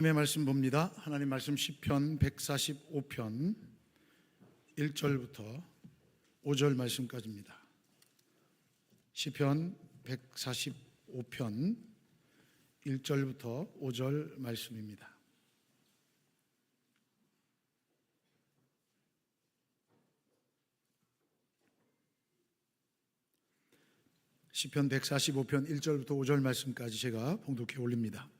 하나님의 말씀 봅니다. 하나님 말씀 시편 145편 1절부터 5절 말씀까지입니다. 시편 145편 1절부터 5절 말씀입니다. 시편 145편 1절부터 5절 말씀까지 제가 봉독해 올립니다.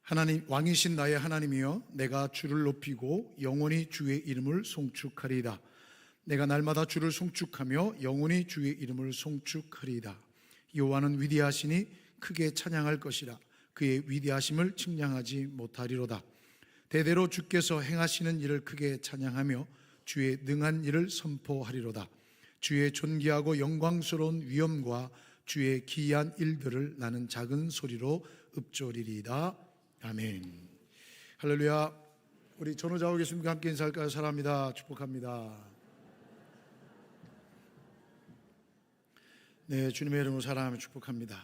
하나님, 왕이신 나의 하나님이여, 내가 주를 높이고 영원히 주의 이름을 송축하리이다. 내가 날마다 주를 송축하며 영원히 주의 이름을 송축하리이다. 여호와는 위대하시니 크게 찬양할 것이라. 그의 위대하심을 측량하지 못하리로다. 대대로 주께서 행하시는 일을 크게 찬양하며 주의 능한 일을 선포하리로다. 주의 존귀하고 영광스러운 위엄과 주의 기이한 일들을 나는 작은 소리로 읊조리리이다. 아멘. 할렐루야. 우리 전후좌우 계십니까? 함께 인사할까요? 사랑합니다. 축복합니다. 네, 주님의 이름으로 사랑하며 축복합니다.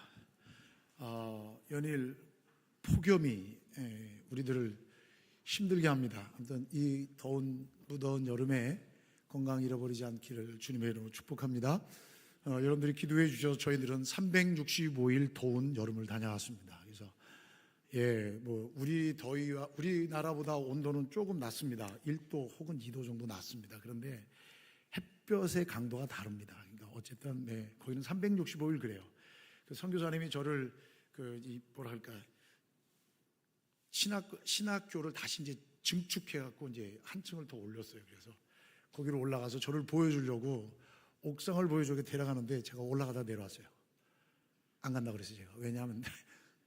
연일 폭염이 우리들을 힘들게 합니다. 아무튼 이 더운 무더운 여름에 건강 잃어버리지 않기를 주님의 이름으로 축복합니다. 여러분들이 기도해 주셔서 저희들은 365일 더운 여름을 다녀왔습니다. 그래서 우리나라보다 온도는 조금 낮습니다. 1도 혹은 2도 정도 낮습니다. 그런데 햇볕의 강도가 다릅니다. 그러니까 어쨌든 거기는 365일 그래요. 그 선교사님이 저를 신학교를 다시 이제 증축해 갖고 이제 한층을 더 올렸어요. 그래서 거기로 올라가서 저를 보여주려고 옥상을 보여주게 데려가는데 제가 올라가다 내려왔어요. 안 간다 그랬어요. 제가. 왜냐하면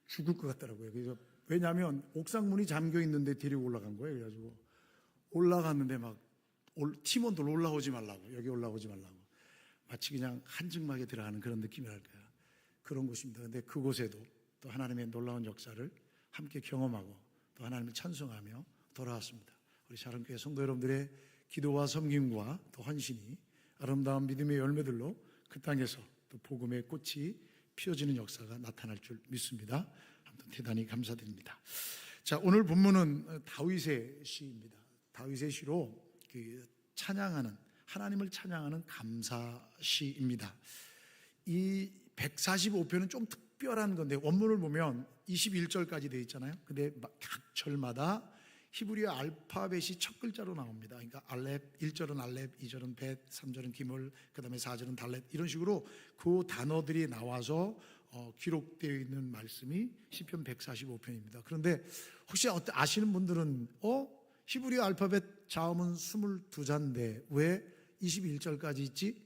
죽을 것 같더라고요. 그래서 왜냐하면 옥상 문이 잠겨 있는데 데리고 올라간 거예요. 그래가지고 올라갔는데 막 팀원들 올라오지 말라고, 여기 올라오지 말라고, 마치 그냥 한증막에 들어가는 그런 느낌이랄까요. 그런 곳입니다. 그런데 그곳에도 또 하나님의 놀라운 역사를 함께 경험하고 또 하나님을 찬송하며 돌아왔습니다. 우리 사랑교회 성도 여러분들의 기도와 섬김과 또 헌신이 아름다운 믿음의 열매들로 그 땅에서 또 복음의 꽃이 피어지는 역사가 나타날 줄 믿습니다. 아무튼 대단히 감사드립니다. 자, 오늘 본문은 다윗의 시입니다. 다윗의 시로 찬양하는, 하나님을 찬양하는 감사시입니다. 이 145편은 좀 특별한 건데 원문을 보면 21절까지 되어 있잖아요. 근데 각 절마다 히브리어 알파벳이 첫 글자로 나옵니다. 그러니까 알렙, 1절은 알렙, 2절은 벳, 3절은 기물, 그 다음에 4절은 달렛, 이런 식으로 그 단어들이 나와서 기록되어 있는 말씀이 시편 145편입니다. 그런데 혹시 아시는 분들은 히브리어 알파벳 자음은 22자인데 왜 21절까지 있지?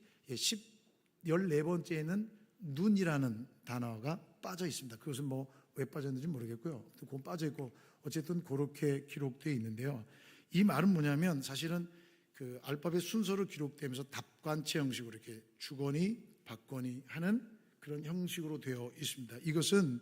14번째에는 눈이라는 단어가 빠져 있습니다. 그것은 왜 빠졌는지 모르겠고요. 또 그건 빠져 있고 어쨌든 그렇게 기록되어 있는데요. 이 말은 뭐냐면 사실은 그 알파벳 순서로 기록되면서 답관체 형식으로 이렇게 주거니 받거니 하는 그런 형식으로 되어 있습니다. 이것은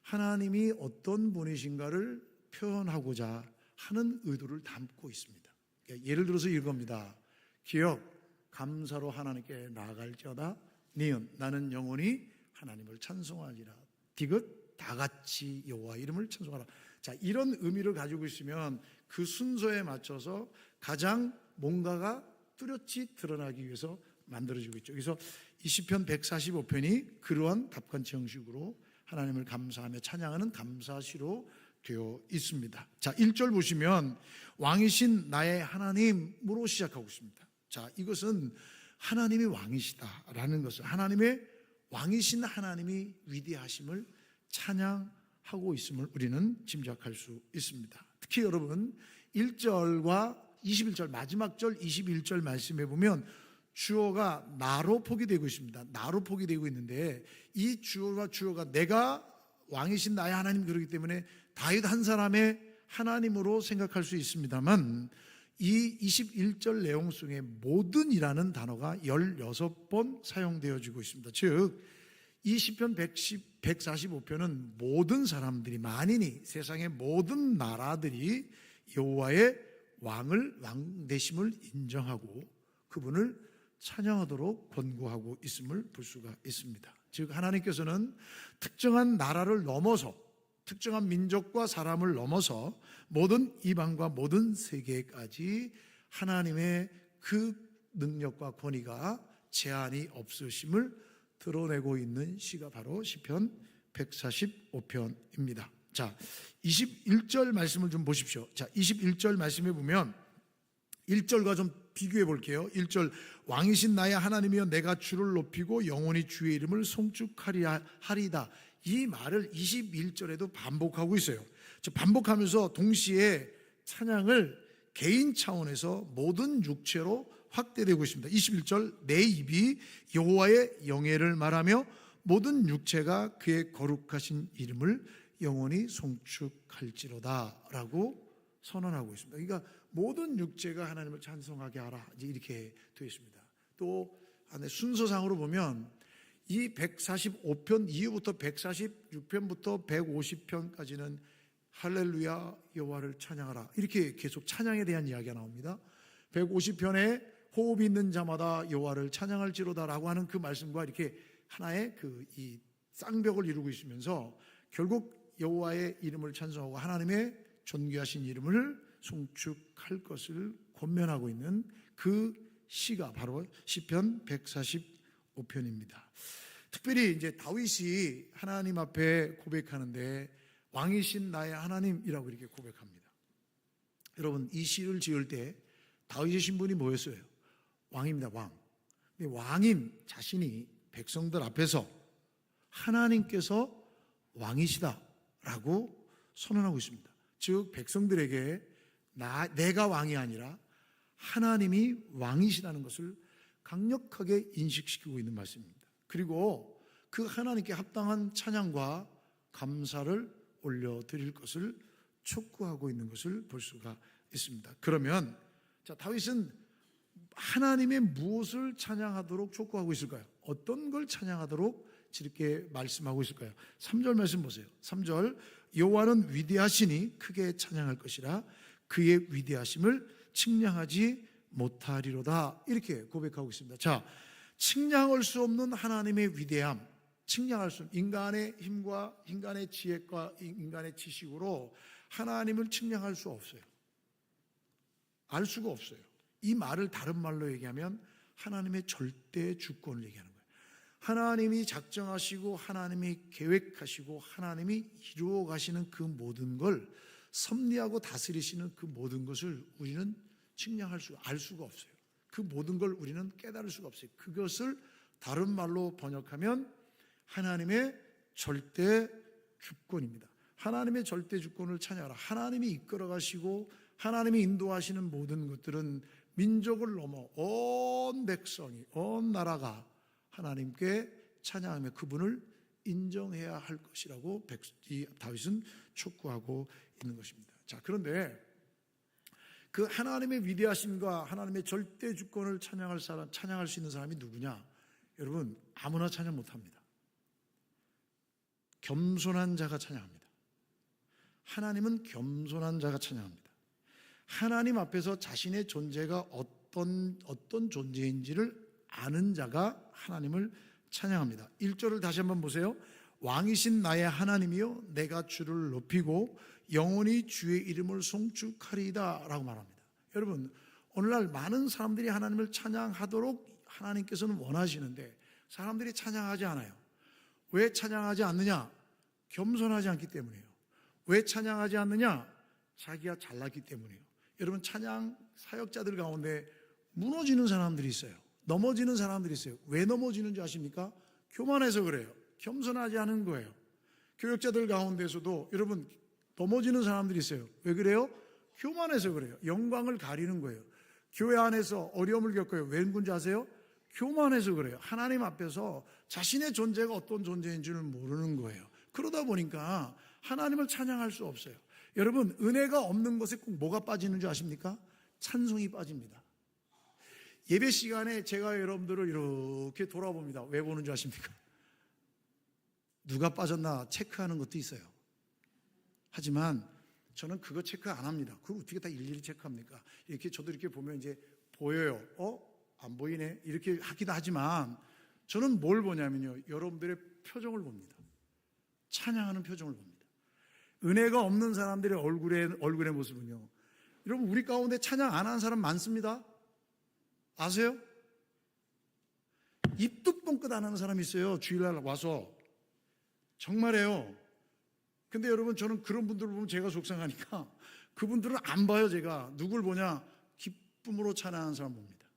하나님이 어떤 분이신가를 표현하고자 하는 의도를 담고 있습니다. 그러니까 예를 들어서 이겁니다. 기억, 감사로 하나님께 나아갈지어다. 니은, 나는 영원히 하나님을 찬송하리라. 디귿, 다 같이 여호와 이름을 찬송하라. 자, 이런 의미를 가지고 있으면 그 순서에 맞춰서 가장 뭔가가 뚜렷이 드러나기 위해서 만들어지고 있죠. 그래서 이 시편 145편이 그러한 답관체 형식으로 하나님을 감사하며 찬양하는 감사시로 되어 있습니다. 자, 1절 보시면 왕이신 나의 하나님으로 시작하고 있습니다. 자, 이것은 하나님이 왕이시다라는 것을, 하나님의 왕이신 하나님이 위대하심을 찬양하고 있음을 우리는 짐작할 수 있습니다. 특히 여러분 1절과 21절 마지막 절 21절 말씀해 보면 주어가 나로 포기되고 있습니다. 나로 포기되고 있는데 이 주어가 내가 왕이신 나의 하나님, 그러기 때문에 다윗 한 사람의 하나님으로 생각할 수 있습니다만 이 21절 내용 속에 모든이라는 단어가 16번 사용되어지고 있습니다. 즉 이 시편 145편은 모든 사람들이, 만인이, 세상의 모든 나라들이 여호와의 왕 되심을 인정하고 그분을 찬양하도록 권고하고 있음을 볼 수가 있습니다. 즉 하나님께서는 특정한 나라를 넘어서 특정한 민족과 사람을 넘어서 모든 이방과 모든 세계까지 하나님의 그 능력과 권위가 제한이 없으심을 드러내고 있는 시가 바로 시편 145편입니다. 자, 21절 말씀을 좀 보십시오. 자, 21절 말씀에 보면 1절과 좀 비교해 볼게요. 1절, 왕이신 나의 하나님이여 내가 주를 높이고 영원히 주의 이름을 송축하리다. 이 말을 21절에도 반복하고 있어요. 반복하면서 동시에 찬양을 개인 차원에서 모든 육체로 확대되고 있습니다. 21절, 내 입이 여호와의 영예를 말하며 모든 육체가 그의 거룩하신 이름을 영원히 송축할지로다 라고 선언하고 있습니다. 그러니까 모든 육체가 하나님을 찬송하게 하라, 이렇게 되어 있습니다. 또 순서상으로 보면 이 145편 이후부터 146편부터 150편까지는 할렐루야 여호와를 찬양하라, 이렇게 계속 찬양에 대한 이야기가 나옵니다. 150편에 호흡이 있는 자마다 여호와를 찬양할지로다라고 하는 그 말씀과 이렇게 하나의 이 쌍벽을 이루고 있으면서 결국 여호와의 이름을 찬송하고 하나님의 존귀하신 이름을 송축할 것을 권면하고 있는 그 시가 바로 시편 145편입니다. 특별히 이제 다윗이 하나님 앞에 고백하는데 왕이신 나의 하나님이라고 이렇게 고백합니다. 여러분, 이 시를 지을 때 다윗의 신분이 뭐였어요? 왕입니다. 왕. 근데 왕인 자신이 백성들 앞에서 하나님께서 왕이시다라고 선언하고 있습니다. 즉 백성들에게 내가 왕이 아니라 하나님이 왕이시라는 것을 강력하게 인식시키고 있는 말씀입니다. 그리고 그 하나님께 합당한 찬양과 감사를 올려드릴 것을 촉구하고 있는 것을 볼 수가 있습니다. 그러면 다윗은 하나님의 무엇을 찬양하도록 촉구하고 있을까요? 어떤 걸 찬양하도록 이렇게 말씀하고 있을까요? 3절 말씀 보세요. 3절, 여호와는 위대하시니 크게 찬양할 것이라 그의 위대하심을 측량하지 못하리로다, 이렇게 고백하고 있습니다. 자, 측량할 수 없는 하나님의 위대함, 측량할 수 없는 인간의 힘과 인간의 지혜과 인간의 지식으로 하나님을 측량할 수 없어요. 알 수가 없어요. 이 말을 다른 말로 얘기하면 하나님의 절대 주권을 얘기하는 거예요. 하나님이 작정하시고 하나님이 계획하시고 하나님이 이루어 가시는 그 모든 걸, 섭리하고 다스리시는 그 모든 것을 우리는 알 수가 없어요. 그 모든 걸 우리는 깨달을 수가 없어요. 그것을 다른 말로 번역하면 하나님의 절대 주권입니다. 하나님의 절대 주권을 찬양하라. 하나님이 이끌어 가시고 하나님이 인도하시는 모든 것들은 민족을 넘어 온 백성이, 온 나라가 하나님께 찬양하며 그분을 인정해야 할 것이라고 다윗은 촉구하고 있는 것입니다. 자, 그런데 그 하나님의 위대하심과 하나님의 절대 주권을 찬양할 수 있는 사람이 누구냐? 여러분, 아무나 찬양 못합니다. 겸손한 자가 찬양합니다. 하나님은 겸손한 자가 찬양합니다. 하나님 앞에서 자신의 존재가 어떤 존재인지를 아는 자가 하나님을 찬양합니다. 1절을 다시 한번 보세요. 왕이신 나의 하나님이여 내가 주를 높이고 영원히 주의 이름을 송축하리이다 라고 말합니다. 여러분, 오늘날 많은 사람들이 하나님을 찬양하도록 하나님께서는 원하시는데 사람들이 찬양하지 않아요. 왜 찬양하지 않느냐? 겸손하지 않기 때문이에요. 왜 찬양하지 않느냐? 자기가 잘났기 때문이에요. 여러분, 찬양 사역자들 가운데 무너지는 사람들이 있어요. 넘어지는 사람들이 있어요. 왜 넘어지는 줄 아십니까? 교만해서 그래요. 겸손하지 않은 거예요. 교역자들 가운데서도 여러분 넘어지는 사람들이 있어요. 왜 그래요? 교만해서 그래요. 영광을 가리는 거예요. 교회 안에서 어려움을 겪어요. 왜 그런지 아세요? 교만해서 그래요. 하나님 앞에서 자신의 존재가 어떤 존재인 줄 모르는 거예요. 그러다 보니까 하나님을 찬양할 수 없어요. 여러분, 은혜가 없는 것에 꼭 뭐가 빠지는 줄 아십니까? 찬송이 빠집니다. 예배 시간에 제가 여러분들을 이렇게 돌아봅니다. 왜 보는 줄 아십니까? 누가 빠졌나 체크하는 것도 있어요. 하지만 저는 그거 체크 안 합니다. 그걸 어떻게 다 일일이 체크합니까? 이렇게 저도 이렇게 보면 이제 보여요. 안 보이네. 이렇게 하기도 하지만 저는 뭘 보냐면요, 여러분들의 표정을 봅니다. 찬양하는 표정을 봅니다. 은혜가 없는 사람들의 얼굴의 모습은요, 여러분 우리 가운데 찬양 안 하는 사람 많습니다. 아세요? 입도 뻥끗 안 하는 사람이 있어요. 주일날 와서. 정말이에요. 근데 여러분, 저는 그런 분들을 보면 제가 속상하니까 그분들은 안 봐요. 제가 누굴 보냐? 기쁨으로 찬양하는 사람 봅니다.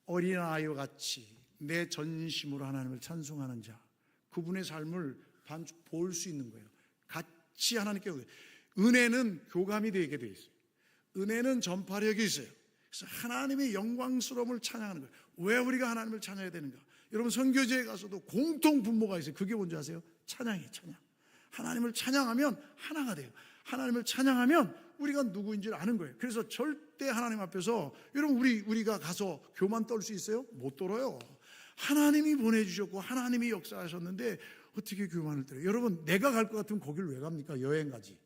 어린아이와 같이 내 전심으로 하나님을 찬송하는 자, 그분의 삶을 볼 수 있는 거예요. 같이 하나님께. 은혜는 교감이 되게 돼 있어요. 은혜는 전파력이 있어요. 그래서 하나님의 영광스러움을 찬양하는 거예요. 왜 우리가 하나님을 찬양해야 되는가? 여러분, 선교지에 가서도 공통 분모가 있어요. 그게 뭔지 아세요? 찬양이에요. 찬양. 하나님을 찬양하면 하나가 돼요. 하나님을 찬양하면 우리가 누구인지를 아는 거예요. 그래서 절대 하나님 앞에서, 여러분, 우리가 가서 교만 떨 수 있어요? 못 떨어요. 하나님이 보내주셨고 하나님이 역사하셨는데 어떻게 교만을 떨어요? 여러분, 내가 갈 것 같으면 거기를 왜 갑니까? 여행 가지.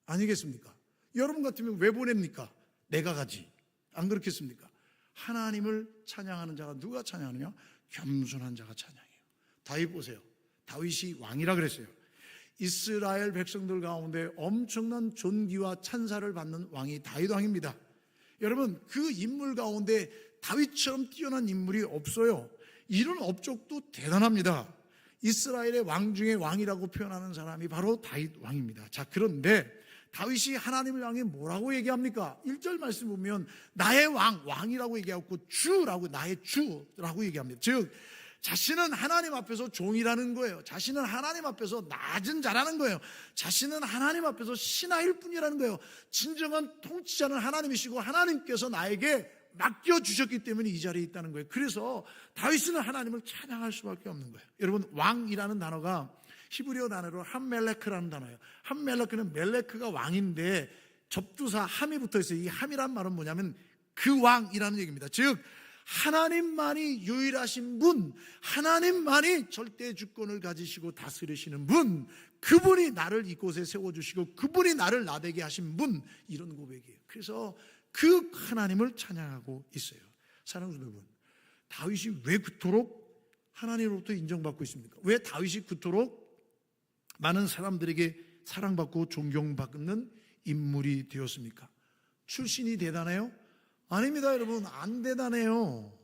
아니겠습니까? 여러분 같으면 왜 보냅니까? 내가 가지. 안 그렇겠습니까? 하나님을 찬양하는 자가 누가 찬양하느냐? 겸손한 자가 찬양해요. 다윗 보세요. 다윗이 왕이라 그랬어요. 이스라엘 백성들 가운데 엄청난 존귀와 찬사를 받는 왕이 다윗 왕입니다. 여러분, 그 인물 가운데 다윗처럼 뛰어난 인물이 없어요. 이런 업적도 대단합니다. 이스라엘의 왕 중에 왕이라고 표현하는 사람이 바로 다윗 왕입니다. 자, 그런데 다윗이 하나님을 향해 뭐라고 얘기합니까? 1절 말씀 보면 나의 왕이라고 얘기하고 주라고, 나의 주라고 얘기합니다. 즉 자신은 하나님 앞에서 종이라는 거예요. 자신은 하나님 앞에서 낮은 자라는 거예요. 자신은 하나님 앞에서 신하일 뿐이라는 거예요. 진정한 통치자는 하나님이시고 하나님께서 나에게 맡겨주셨기 때문에 이 자리에 있다는 거예요. 그래서 다윗은 하나님을 찬양할 수밖에 없는 거예요. 여러분, 왕이라는 단어가 히브리어 단어로 함멜레크라는 단어예요. 함멜레크는 멜레크가 왕인데 접두사 함이 붙어 있어요. 이 함이란 말은 뭐냐면 그 왕이라는 얘기입니다. 즉 하나님만이 유일하신 분, 하나님만이 절대 주권을 가지시고 다스리시는 분, 그분이 나를 이곳에 세워주시고 그분이 나를 나되게 하신 분, 이런 고백이에요. 그래서 그 하나님을 찬양하고 있어요. 사랑하는 여러분, 다윗이 왜 그토록 하나님으로부터 인정받고 있습니까? 왜 다윗이 그토록 많은 사람들에게 사랑받고 존경받는 인물이 되었습니까? 출신이 대단해요? 아닙니다. 여러분, 안 대단해요.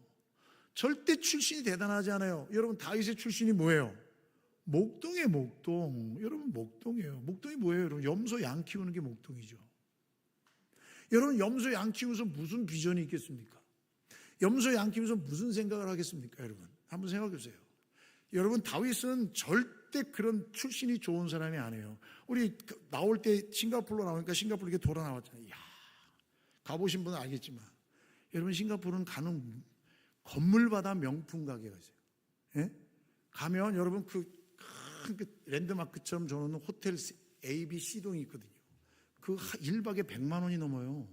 절대 출신이 대단하지 않아요. 여러분, 다윗의 출신이 뭐예요? 목동이에요. 목동. 여러분, 목동이에요. 목동이 뭐예요? 여러분, 염소 양 키우는 게 목동이죠. 여러분, 염소 양 키우면서 무슨 비전이 있겠습니까? 염소 양 키우면서 무슨 생각을 하겠습니까? 여러분, 한번 생각해 보세요. 여러분, 다윗은 절대 그런 출신이 좋은 사람이 아니에요. 우리 나올 때 싱가포르로 나오니까 싱가포르 이렇게 돌아 나왔잖아요. 이야, 가보신 분은 알겠지만, 여러분, 싱가포르는 가는 건물마다 명품 가게가 있어요. 예? 가면 여러분 그 랜드마크처럼 저는 호텔 A, B, C동이 있거든요. 그 1박에 100만 원이 넘어요.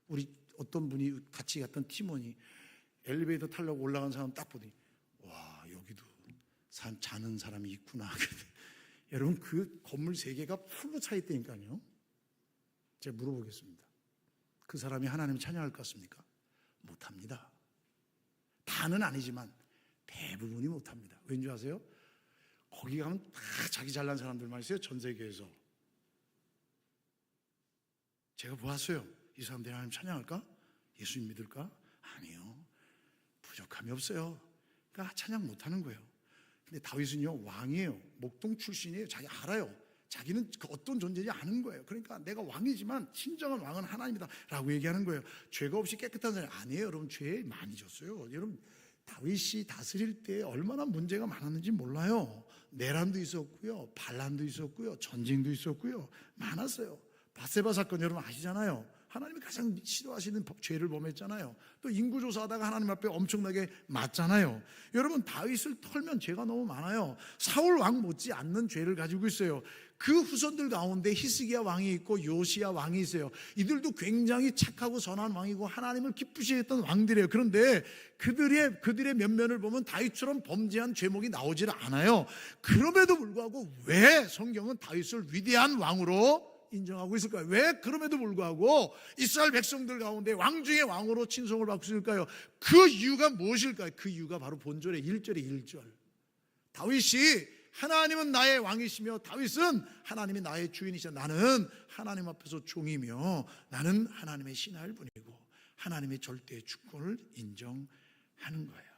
우리 어떤 분이 같이 갔던 팀원이 엘리베이터 타려고 올라간 사람 딱 보더니 와, 여기도 자는 사람이 있구나. 여러분, 그 건물 3개가 풀로 차 있다니까요. 제가 물어보겠습니다. 그 사람이 하나님을 찬양할 것 같습니까? 못합니다. 다는 아니지만 대부분이 못합니다. 왠지 아세요? 거기 가면 다 자기 잘난 사람들만 있어요. 전 세계에서. 제가 보았어요. 이 사람들이 하나님 찬양할까? 예수님 믿을까? 아니요. 부족함이 없어요. 그러니까 찬양 못하는 거예요. 근데 다윗은요, 왕이에요. 목동 출신이에요. 자기 알아요. 자기는 그 어떤 존재인지 아는 거예요. 그러니까 내가 왕이지만 진정한 왕은 하나님이다 라고 얘기하는 거예요. 죄가 없이 깨끗한 사람이 아니에요. 여러분, 죄 많이 졌어요. 여러분, 다윗이 다스릴 때 얼마나 문제가 많았는지 몰라요. 내란도 있었고요, 반란도 있었고요, 전쟁도 있었고요, 많았어요. 바세바 사건 여러분 아시잖아요. 하나님이 가장 싫어하시는 죄를 범했잖아요. 또 인구조사하다가 하나님 앞에 엄청나게 맞잖아요. 여러분, 다윗을 털면 죄가 너무 많아요. 사울 왕 못지 않는 죄를 가지고 있어요. 그 후손들 가운데 히스기야 왕이 있고 요시야 왕이 있어요. 이들도 굉장히 착하고 선한 왕이고 하나님을 기쁘시게 했던 왕들이에요. 그런데 그들의 면면을 보면 다윗처럼 범죄한 죄목이 나오질 않아요. 그럼에도 불구하고 왜 성경은 다윗을 위대한 왕으로 인정하고 있을까요? 왜 그럼에도 불구하고 이스라엘 백성들 가운데 왕 중에 왕으로 칭송을 받고 있을까요? 그 이유가 무엇일까요? 그 이유가 바로 본절의 1절의 1절. 다윗이 하나님은 나의 왕이시며 다윗은 하나님이 나의 주인이시다. 나는 하나님 앞에서 종이며 나는 하나님의 신하일 뿐이고 하나님의 절대 주권을 인정하는 거예요.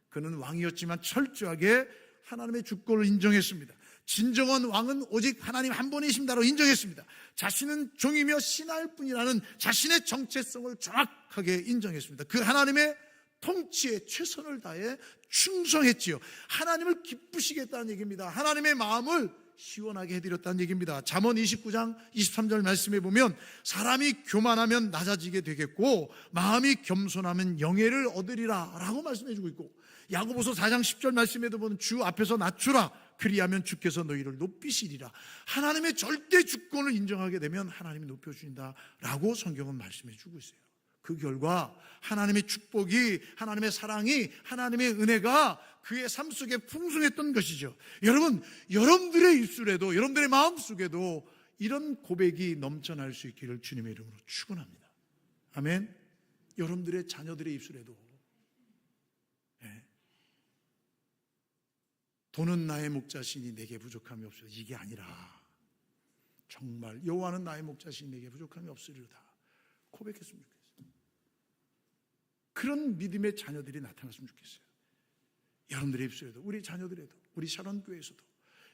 그는 왕이었지만 철저하게 하나님의 주권을 인정했습니다. 진정한 왕은 오직 하나님 한 분이십니다로 인정했습니다. 자신은 종이며 신하일 뿐이라는 자신의 정체성을 정확하게 인정했습니다. 그 하나님의 통치에 최선을 다해 충성했지요. 하나님을 기쁘시겠다는 얘기입니다. 하나님의 마음을 시원하게 해드렸다는 얘기입니다. 잠언 29장 23절 말씀에 보면 사람이 교만하면 낮아지게 되겠고 마음이 겸손하면 영예를 얻으리라 라고 말씀해주고 있고, 야고보서 4장 10절 말씀에도 보면 주 앞에서 낮추라 그리하면 주께서 너희를 높이시리라. 하나님의 절대 주권을 인정하게 되면 하나님이 높여주신다 라고 성경은 말씀해주고 있어요. 그 결과 하나님의 축복이, 하나님의 사랑이, 하나님의 은혜가 그의 삶 속에 풍성했던 것이죠. 여러분, 여러분들의 입술에도, 여러분들의 마음속에도 이런 고백이 넘쳐날 수 있기를 주님의 이름으로 축원합니다. 아멘. 여러분들의 자녀들의 입술에도 돈은 나의 목자시니 내게 부족함이 없어요. 이게 아니라 정말 여호와는 나의 목자시니 내게 부족함이 없으리로다 고백했으면 좋겠어요. 그런 믿음의 자녀들이 나타났으면 좋겠어요. 여러분들의 입술에도, 우리 자녀들에도, 우리 샤론교회에서도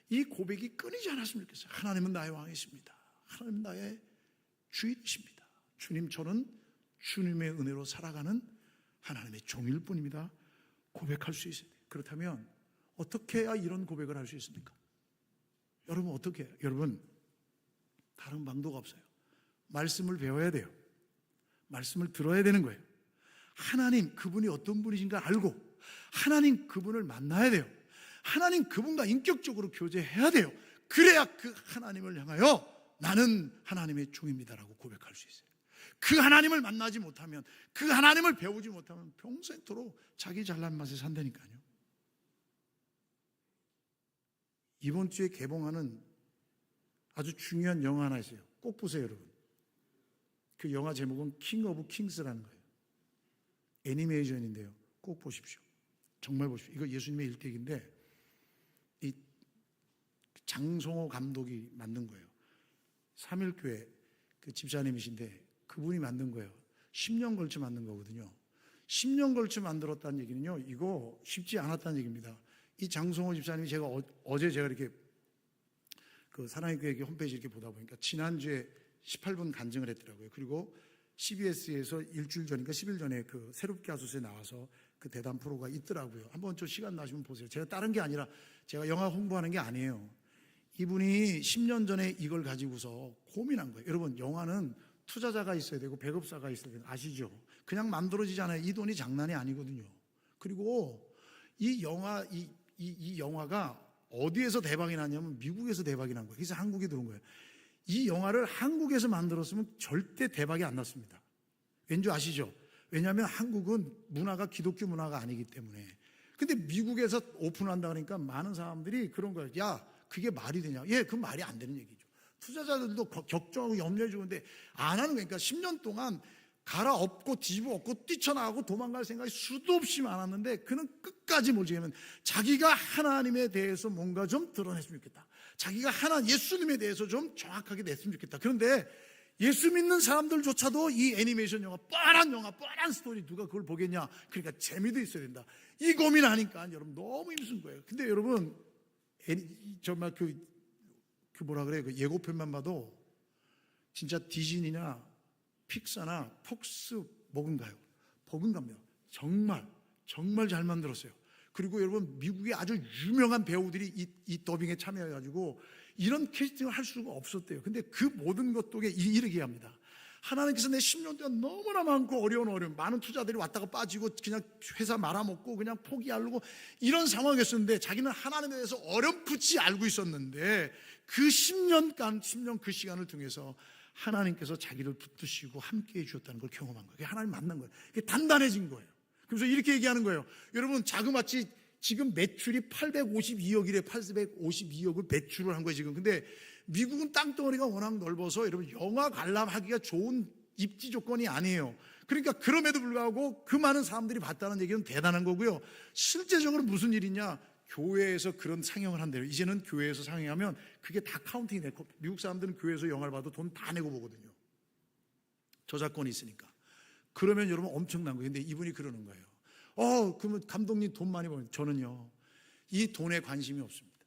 이 고백이 끊이지 않았으면 좋겠어요. 하나님은 나의 왕이십니다. 하나님은 나의 주인이십니다. 주님, 저는 주님의 은혜로 살아가는 하나님의 종일 뿐입니다. 고백할 수 있어야 돼요. 그렇다면 어떻게 해야 이런 고백을 할 수 있습니까? 여러분, 어떻게 해요? 여러분, 다른 방도가 없어요. 말씀을 배워야 돼요. 말씀을 들어야 되는 거예요. 하나님 그분이 어떤 분이신가 알고 하나님 그분을 만나야 돼요. 하나님 그분과 인격적으로 교제해야 돼요. 그래야 그 하나님을 향하여 나는 하나님의 종입니다라고 고백할 수 있어요. 그 하나님을 만나지 못하면, 그 하나님을 배우지 못하면 평생토록 자기 잘난 맛에 산다니까요. 이번 주에 개봉하는 아주 중요한 영화 하나 있어요. 꼭 보세요, 여러분. 그 영화 제목은 킹 오브 킹스라는 거예요. 애니메이션인데요. 꼭 보십시오. 정말 보십시오. 이거 예수님의 일대기인데 이 장성호 감독이 만든 거예요. 3일교회 그 집사님이신데 그분이 만든 거예요. 10년 걸쳐 만든 거거든요. 10년 걸쳐 만들었다는 얘기는요, 이거 쉽지 않았다는 얘기입니다. 이 장성호 집사님이 제가 어제 제가 이렇게 그 사랑의 교회 홈페이지 이렇게 보다 보니까 지난주에 18분 간증을 했더라고요. 그리고 CBS에서 일주일 전인가 10일 전에 그 새롭게 하소서에 나와서 그 대담 프로가 있더라고요. 한번 좀 시간 나시면 보세요. 제가 다른 게 아니라 제가 영화 홍보하는 게 아니에요. 이분이 10년 전에 이걸 가지고서 고민한 거예요. 여러분, 영화는 투자자가 있어야 되고 배급사가 있어야 되는 아시죠? 그냥 만들어지잖아요. 이 돈이 장난이 아니거든요. 그리고 이 영화가 어디에서 대박이 났냐면 미국에서 대박이 난 거예요. 그래서 한국에 들어온 거예요. 이 영화를 한국에서 만들었으면 절대 대박이 안 났습니다. 왠지 아시죠? 왜냐하면 한국은 문화가 기독교 문화가 아니기 때문에. 근데 미국에서 오픈한다 그러니까 많은 사람들이 그런 거예요. 야, 그게 말이 되냐? 예, 그 말이 안 되는 얘기죠. 투자자들도 걱정하고 염려해 주는데 안 하는 거니까 10년 동안 갈아엎고 뒤집어 엎고 뛰쳐나가고 도망갈 생각이 수도 없이 많았는데 그는 끝까지 뭐지냐면 자기가 하나님에 대해서 뭔가 좀 드러냈으면 좋겠다. 자기가 예수님에 대해서 좀 정확하게 냈으면 좋겠다. 그런데 예수 믿는 사람들조차도 이 애니메이션 영화, 뻔한 스토리 누가 그걸 보겠냐. 그러니까 재미도 있어야 된다. 이 고민하니까 여러분 너무 힘든 거예요. 근데 여러분 정말 그 뭐라 그래, 그 예고편만 봐도 진짜 디즈니나 픽사나 폭스 버금갑니다. 정말 잘 만들었어요. 그리고 여러분 미국의 아주 유명한 배우들이 이 더빙에 참여해가지고 이런 캐스팅을 할 수가 없었대요. 근데 그 모든 것 덕에 이르게 합니다. 하나님께서 내 10년 동안 너무나 많고 어려운 많은 투자들이 왔다가 빠지고 그냥 회사 말아먹고 그냥 포기하려고 이런 상황이었었는데 자기는 하나님에 대해서 어렴풋이 알고 있었는데 그 10년 그 시간을 통해서 하나님께서 자기를 붙드시고 함께해 주셨다는 걸 경험한 거예요. 하나님 만난 거예요. 그게 단단해진 거예요. 그래서 이렇게 얘기하는 거예요. 여러분, 자그마치 지금 매출이 852억이래. 852억을 매출을 한 거예요, 지금. 근데 미국은 땅덩어리가 워낙 넓어서 여러분 영화 관람하기가 좋은 입지 조건이 아니에요. 그러니까 그럼에도 불구하고 그 많은 사람들이 봤다는 얘기는 대단한 거고요. 실제적으로 무슨 일이냐? 교회에서 그런 상영을 한대요. 이제는 교회에서 상영하면 그게 다 카운팅이 돼. 미국 사람들은 교회에서 영화를 봐도 돈 다 내고 보거든요. 저작권이 있으니까. 그러면 여러분 엄청난 거예요. 근데 이분이 그러는 거예요. 그러면 감독님 돈 많이 벌면 저는요, 이 돈에 관심이 없습니다.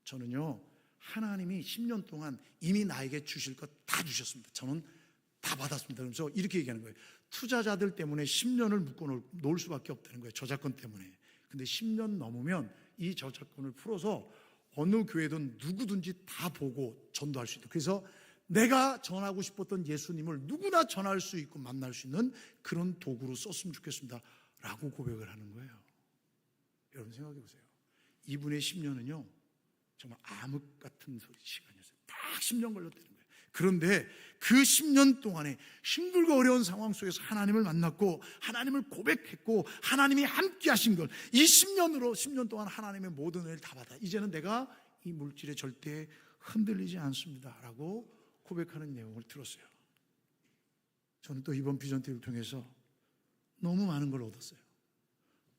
저는요, 하나님이 10년 동안 이미 나에게 주실 것 다 주셨습니다. 저는 다 받았습니다. 그러면서 이렇게 얘기하는 거예요. 투자자들 때문에 10년을 묶어 놓을 수밖에 없다는 거예요. 저작권 때문에. 근데 10년 넘으면 이 저작권을 풀어서 어느 교회든 누구든지 다 보고 전도할 수 있다. 그래서 내가 전하고 싶었던 예수님을 누구나 전할 수 있고 만날 수 있는 그런 도구로 썼으면 좋겠습니다 라고 고백을 하는 거예요. 여러분 생각해 보세요. 이분의 10년은요 정말 암흑 같은 시간이었어요. 딱 10년 걸렸다는 거예요. 그런데 그 10년 동안에 힘들고 어려운 상황 속에서 하나님을 만났고 하나님을 고백했고 하나님이 함께 하신 걸 이 10년 동안 하나님의 모든 은혜를 다 받아 이제는 내가 이 물질에 절대 흔들리지 않습니다 라고 고백하는 내용을 들었어요. 저는 또 이번 비전 TV를 통해서 너무 많은 걸 얻었어요.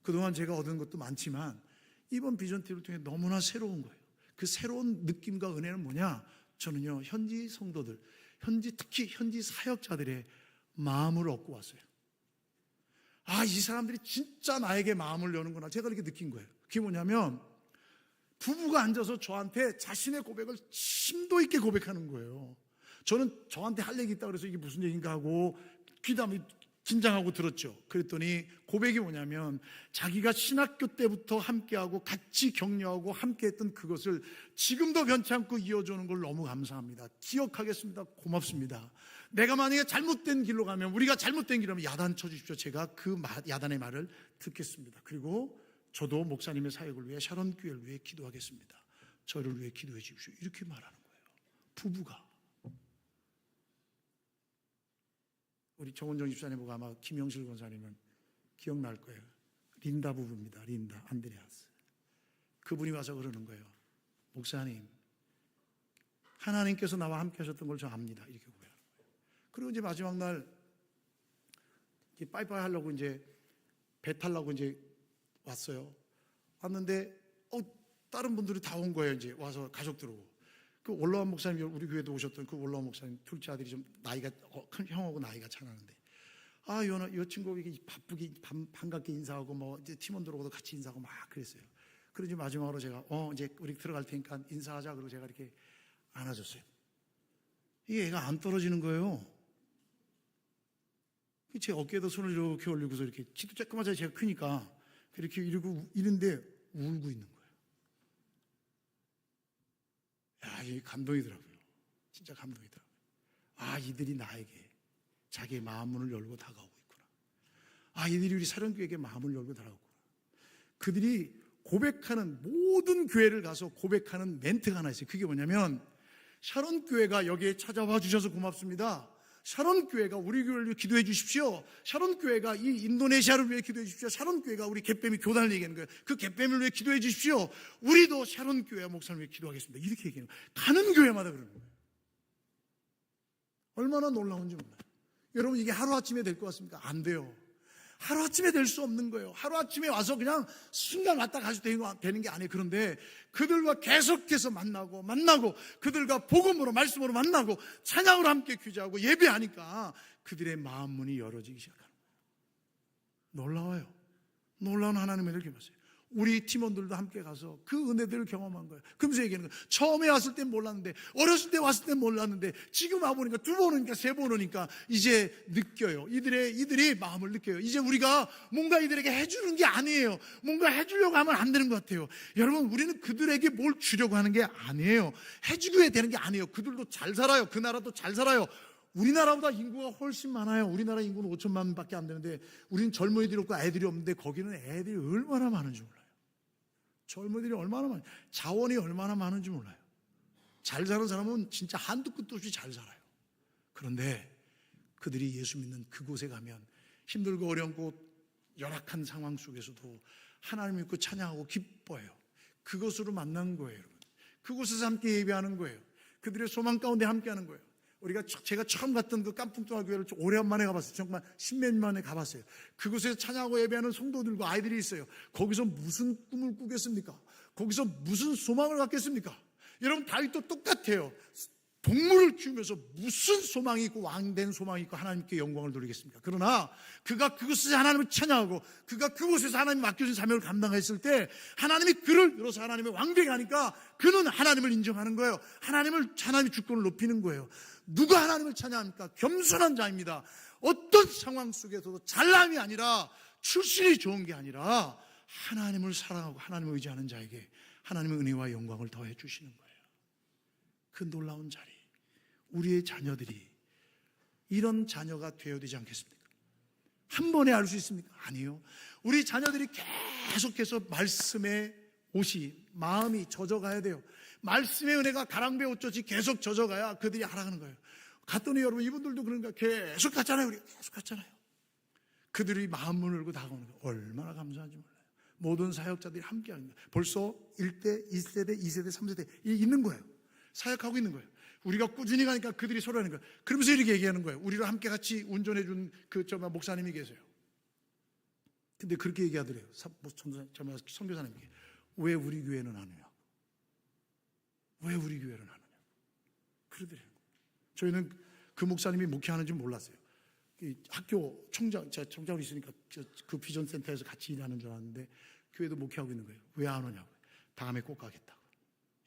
그동안 제가 얻은 것도 많지만 이번 비전 TV를 통해 너무나 새로운 거예요. 그 새로운 느낌과 은혜는 뭐냐? 저는요 현지 성도들, 특히 현지 사역자들의 마음을 얻고 왔어요. 이 사람들이 진짜 나에게 마음을 여는구나. 제가 이렇게 느낀 거예요. 그게 뭐냐면 부부가 앉아서 저한테 자신의 고백을 심도 있게 고백하는 거예요. 저는 저한테 할 얘기 있다고 그래서 이게 무슨 얘기인가 하고 귀담이 긴장하고 들었죠. 그랬더니 고백이 뭐냐면 자기가 신학교 때부터 함께하고 같이 격려하고 함께했던 그것을 지금도 변치 않고 이어주는 걸 너무 감사합니다. 기억하겠습니다. 고맙습니다. 내가 만약에 잘못된 길로 가면 우리가 잘못된 길로 가면 야단 쳐주십시오. 제가 그 야단의 말을 듣겠습니다. 그리고 저도 목사님의 사역을 위해 샤론 교회를 위해 기도하겠습니다. 저를 위해 기도해 주십시오. 이렇게 말하는 거예요. 부부가. 우리 정원정 집사님하고 아마 김영실 권사님은 기억날 거예요. 린다 부부입니다. 린다, 안드레아스. 그분이 와서 그러는 거예요. 목사님, 하나님께서 나와 함께 하셨던 걸 저 압니다. 이렇게 고백하는 거예요. 그리고 이제 마지막 날 빠이빠이 하려고 이제 배 타려고 이제 왔어요. 왔는데 다른 분들이 다 온 거예요. 이제 와서 가족들하고. 그 올라온 목사님, 우리 교회도 오셨던 그 올라온 목사님 둘째 아들이 좀 나이가 큰 형하고 나이가 차나는데 이 친구 이게 바쁘게 반갑게 인사하고 뭐 이제 팀원들하고도 같이 인사하고 막 그랬어요. 그러지 마지막으로 제가 이제 우리 들어갈 테니까 인사하자 그러고 제가 이렇게 안아줬어요. 이게 애가 안 떨어지는 거예요. 제 어깨에다 손을 이렇게 올리고서 이렇게 지도 조그마하게 제가 크니까 이렇게 이런데 울고 있는 거예요. 이게 감동이더라고요. 진짜 감동이더라고요. 이들이 나에게 자기의 마음문을 열고 다가오고 있구나. 이들이 우리 사령교회에게 마음을 열고 다가오구나. 그들이 고백하는 모든 교회를 가서 고백하는 멘트가 하나 있어요. 그게 뭐냐면 샤론교회가 여기에 찾아와 주셔서 고맙습니다. 샤론교회가 우리 교회를 위해 기도해 주십시오. 샤론교회가 이 인도네시아를 위해 기도해 주십시오. 샤론교회가 우리 갯뱀이 교단을 얘기하는 거예요. 그 갯뱀을 위해 기도해 주십시오. 우리도 샤론교회와 목사님을 위해 기도하겠습니다. 이렇게 얘기하는 거예요. 가는 교회마다 그러는 거예요. 얼마나 놀라운지 몰라요. 여러분 이게 하루아침에 될 것 같습니까? 안 돼요. 하루아침에 될 수 없는 거예요. 하루아침에 와서 그냥 순간 왔다 가서 되는 게 아니에요. 그런데 그들과 계속해서 만나고 그들과 복음으로 말씀으로 만나고 찬양으로 함께 규제하고 예배하니까 그들의 마음 문이 열어지기 시작하는 거예요. 놀라워요. 놀라운 하나님의 은혜를 경험했어요. 우리 팀원들도 함께 가서 그 은혜들을 경험한 거예요. 그러면서 얘기하는 거예요. 처음에 왔을 땐 몰랐는데, 어렸을 때 왔을 땐 몰랐는데, 지금 와보니까 두 번 오니까 세 번 오니까 이제 느껴요. 이들이 마음을 느껴요. 이제 우리가 뭔가 이들에게 해주는 게 아니에요. 뭔가 해주려고 하면 안 되는 것 같아요. 여러분, 우리는 그들에게 뭘 주려고 하는 게 아니에요. 해주게 되는 게 아니에요. 그들도 잘 살아요. 그 나라도 잘 살아요. 우리나라보다 인구가 훨씬 많아요. 우리나라 인구는 5천만 밖에 안 되는데 우리는 젊은이들이 없고 애들이 없는데 거기는 애들이 얼마나 많은지 몰라요. 젊은이들이 얼마나 많아요. 자원이 얼마나 많은지 몰라요. 잘 사는 사람은 진짜 한두 끝도 없이 잘 살아요. 그런데 그들이 예수 믿는 그곳에 가면 힘들고 어렵고 열악한 상황 속에서도 하나님 믿고 찬양하고 기뻐해요. 그것으로 만난 거예요, 여러분. 그곳에서 함께 예배하는 거예요. 그들의 소망 가운데 함께하는 거예요. 제가 처음 갔던 그 깐풍동화 교회를 오래간만에 가봤어요. 정말 십몇 년 만에 가봤어요. 그곳에서 찬양하고 예배하는 성도들과 아이들이 있어요. 거기서 무슨 꿈을 꾸겠습니까? 거기서 무슨 소망을 갖겠습니까? 여러분, 다윗도 똑같아요. 동물을 키우면서 무슨 소망이 있고 왕된 소망이 있고 하나님께 영광을 돌리겠습니까? 그러나 그가 그곳에서 하나님을 찬양하고 그가 그곳에서 하나님 맡겨진 사명을 감당했을 때 하나님이 그를 들어서 하나님의 왕되게 하니까 그는 하나님을 인정하는 거예요. 하나님의 주권을 높이는 거예요. 누가 하나님을 찬양합니까? 겸손한 자입니다. 어떤 상황 속에서도 잘남이 아니라 출신이 좋은 게 아니라 하나님을 사랑하고 하나님을 의지하는 자에게 하나님의 은혜와 영광을 더해 주시는 거예요. 그 놀라운 자리, 우리의 자녀들이 이런 자녀가 되어야 되지 않겠습니까? 한 번에 알 수 있습니까? 아니요. 우리 자녀들이 계속해서 말씀의 옷이, 마음이 젖어가야 돼요. 말씀의 은혜가 가랑배 옷젖이 계속 젖어가야 그들이 알아가는 거예요. 갔더니 여러분, 이분들도 그런가? 계속 갔잖아요. 우리가 계속 갔잖아요. 그들이 마음을 열고 다가오는 거예요. 얼마나 감사한지 몰라요. 모든 사역자들이 함께 하는 거예요. 벌써 1대, 1세대, 2세대, 3세대 있는 거예요. 사역하고 있는 거예요. 우리가 꾸준히 가니까 그들이 서로 하는 거예요. 그러면서 이렇게 얘기하는 거예요. 우리랑 함께 같이 운전해 준 목사님이 계세요. 근데 그렇게 얘기하더래요. 선교사님께. 왜 우리 교회는 안 오냐고. 왜 우리 교회는 안 오냐고. 그러더래요. 저희는 그 목사님이 목회하는지 몰랐어요. 학교 청장으로 있으니까 그 비전 센터에서 같이 일하는 줄 알았는데 교회도 목회하고 있는 거예요. 왜 안 오냐고. 다음에 꼭 가겠다고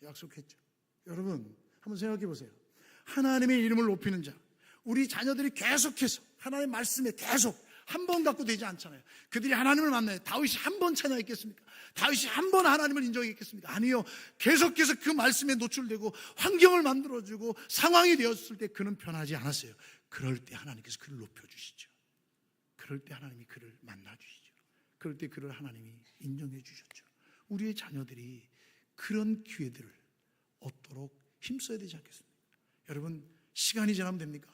약속했죠. 여러분, 한번 생각해 보세요. 하나님의 이름을 높이는 자, 우리 자녀들이 계속해서 하나님의 말씀에 계속 한 번 갖고 되지 않잖아요. 그들이 하나님을 만나요. 다윗이 한 번 찬양했겠습니까? 다윗이 한 번 하나님을 인정했겠습니까? 아니요. 계속해서 그 말씀에 노출되고 환경을 만들어주고 상황이 되었을 때 그는 변하지 않았어요. 그럴 때 하나님께서 그를 높여주시죠. 그럴 때 하나님이 그를 만나주시죠. 그럴 때 그를 하나님이 인정해 주셨죠. 우리의 자녀들이 그런 기회들을 얻도록 힘써야 되지 않겠습니까? 여러분, 시간이 지나면 됩니까?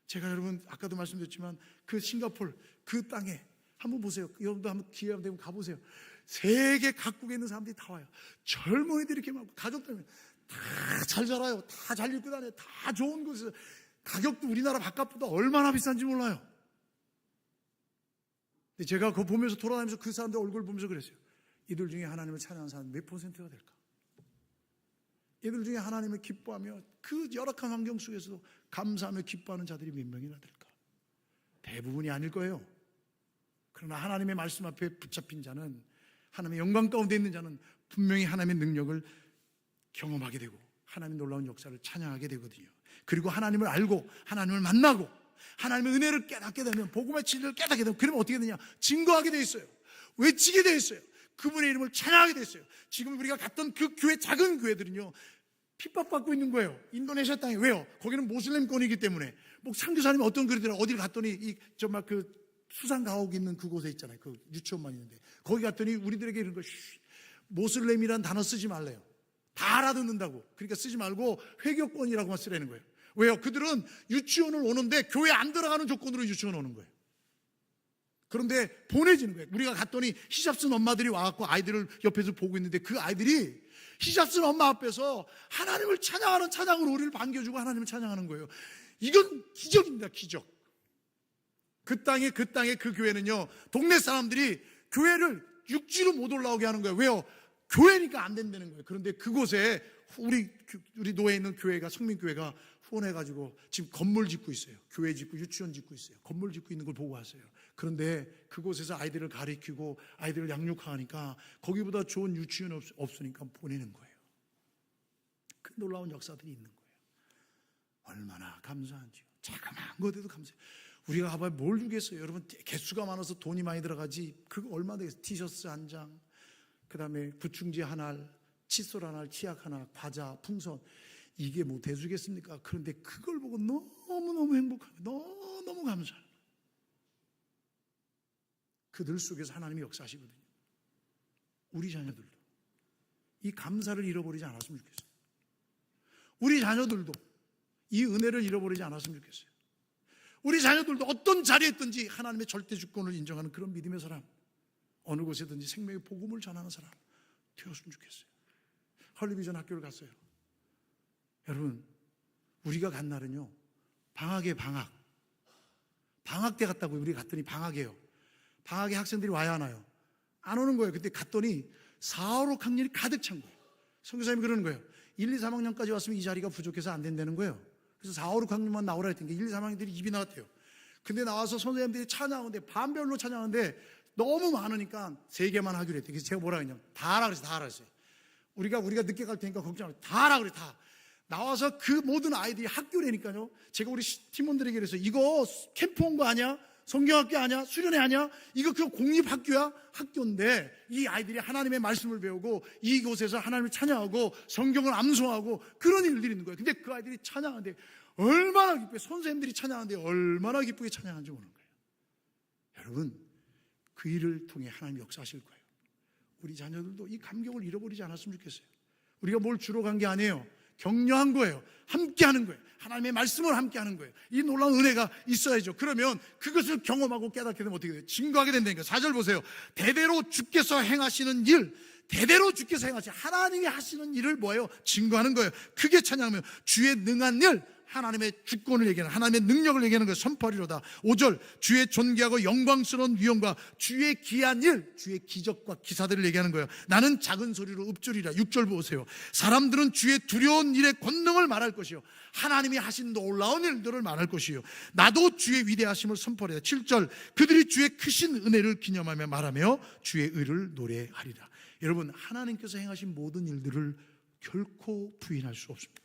제가 여러분 아까도 말씀드렸지만 그 싱가포르 그 땅에 한번 보세요. 여러분도 한번 기회가 되면 가보세요. 세계 각국에 있는 사람들이 다 와요. 젊은이들이 이렇게 막 가족들 다 잘 자라요. 다 잘 입고 다녀요. 다 좋은 곳에서 가격도 우리나라 바깥보다 얼마나 비싼지 몰라요. 근데 제가 그거 보면서 돌아다니면서 그 사람들 얼굴 보면서 그랬어요. 이들 중에 하나님을 찬양하는 사람 몇 퍼센트가 될까? 이들 중에 하나님을 기뻐하며 그 열악한 환경 속에서도 감사하며 기뻐하는 자들이 몇 명이나 될까? 대부분이 아닐 거예요. 그러나 하나님의 말씀 앞에 붙잡힌 자는, 하나님의 영광 가운데 있는 자는 분명히 하나님의 능력을 경험하게 되고 하나님의 놀라운 역사를 찬양하게 되거든요. 그리고 하나님을 알고 하나님을 만나고 하나님의 은혜를 깨닫게 되면, 복음의 진리를 깨닫게 되면, 그러면 어떻게 되냐? 증거하게 되어 있어요. 외치게 되어 있어요. 그분의 이름을 찬양하게 되어 있어요. 지금 우리가 갔던 그 교회, 작은 교회들은요, 핍박받고 있는 거예요. 인도네시아 땅에. 왜요? 거기는 모슬렘권이기 때문에. 뭐 선교사님이 어떤 그러더라. 어딜 갔더니 정말 그 수상 가옥 있는 그곳에 있잖아요. 그 유치원만 있는데 거기 갔더니 우리들에게 이런 거, 모슬렘이란 단어 쓰지 말래요. 다 알아듣는다고. 그러니까 쓰지 말고 회교권이라고만 쓰라는 거예요. 왜요? 그들은 유치원을 오는데 교회 안 들어가는 조건으로 유치원 오는 거예요. 그런데 보내지는 거예요. 우리가 갔더니 히잡 쓴 엄마들이 와갖고 아이들을 옆에서 보고 있는데 그 아이들이 히잡 쓴 엄마 앞에서 하나님을 찬양하는 찬양으로 우리를 반겨주고 하나님을 찬양하는 거예요. 이건 기적입니다. 기적. 그 땅에 그 교회는요, 동네 사람들이 교회를 육지로 못 올라오게 하는 거예요. 왜요? 교회니까 안 된다는 거예요. 그런데 그곳에 우리 노예에 있는 교회가, 성민교회가 후원해가지고 지금 건물 짓고 있어요. 교회 짓고 유치원 짓고 있어요. 건물 짓고 있는 걸 보고 왔어요. 그런데 그곳에서 아이들을 가르치고 아이들을 양육하니까 거기보다 좋은 유치원이 없으니까 보내는 거예요. 그 놀라운 역사들이 있는 거예요. 얼마나 감사한지요. 자그마한 것에도 감사해요. 우리가 가봐야 뭘 주겠어요. 여러분, 개수가 많아서 돈이 많이 들어가지 그거 얼마 되겠어요. 티셔츠 한 장, 그 다음에 구충제 한 알, 칫솔 한 알, 치약 하나, 과자, 풍선, 이게 뭐 대수겠습니까? 그런데 그걸 보고 너무너무 행복하고 너무 감사해요. 그들 속에서 하나님이 역사하시거든요. 우리 자녀들도 이 감사를 잃어버리지 않았으면 좋겠어요. 우리 자녀들도 이 은혜를 잃어버리지 않았으면 좋겠어요. 우리 자녀들도 어떤 자리에 있든지 하나님의 절대 주권을 인정하는 그런 믿음의 사람, 어느 곳에든지 생명의 복음을 전하는 사람 되었으면 좋겠어요. 헐리비전 학교를 갔어요. 여러분, 우리가 간 날은요, 방학 때 갔다고. 우리 갔더니 방학이에요. 방학에 학생들이 와야 하나요? 안 오는 거예요. 그때 갔더니 4, 5, 6학년이 가득 찬 거예요. 선교사님이 그러는 거예요. 1, 2, 3학년까지 왔으면 이 자리가 부족해서 안 된다는 거예요. 그래서 4, 5, 6학년만 나오라 했던 게 1, 2, 3학년들이 입이 나왔대요. 근데 나와서 선생님들이 찬양하는데 반별로 찬양하는데 너무 많으니까 3개만 하기로 했대요. 그래서 제가 뭐라 그랬냐면 다 하라 그랬어요. 다 하라 그랬어요. 우리가 늦게 갈 테니까 걱정 안 해. 다 하라 그래. 다. 나와서 그 모든 아이들이 학교라니까요. 제가 우리 팀원들에게 그래서 이거 캠프 온 거 아니야? 성경학교 아니야? 수련회 아니야? 이거 그 공립학교야? 학교인데 이 아이들이 하나님의 말씀을 배우고 이곳에서 하나님을 찬양하고 성경을 암송하고 그런 일들이 있는 거예요. 근데 그 아이들이 찬양하는데 얼마나 기쁘게, 선생님들이 찬양하는데 얼마나 기쁘게 찬양하는지 모르는 거예요. 여러분, 그 일을 통해 하나님이 역사하실 거예요. 우리 자녀들도 이 감격을 잃어버리지 않았으면 좋겠어요. 우리가 뭘 주러 간 게 아니에요. 격려한 거예요. 함께 하는 거예요. 하나님의 말씀을 함께 하는 거예요. 이 놀라운 은혜가 있어야죠. 그러면 그것을 경험하고 깨닫게 되면 어떻게 돼요? 증거하게 된다니까. 4절 보세요. 대대로 주께서 행하시는 일, 대대로 주께서 행하시는, 하나님이 하시는 일을 뭐예요? 증거하는 거예요. 크게 찬양하면 주의 능한 일, 하나님의 주권을 얘기하는, 하나님의 능력을 얘기하는 거예요. 선포하리로다. 5절, 주의 존귀하고 영광스러운 위엄과 주의 귀한 일, 주의 기적과 기사들을 얘기하는 거예요. 나는 작은 소리로 읊조리라. 6절 보세요. 사람들은 주의 두려운 일의 권능을 말할 것이요, 하나님이 하신 놀라운 일들을 말할 것이요, 나도 주의 위대하심을 선포하리라. 7절, 그들이 주의 크신 은혜를 기념하며 말하며 주의 의를 노래하리라. 여러분, 하나님께서 행하신 모든 일들을 결코 부인할 수 없습니다.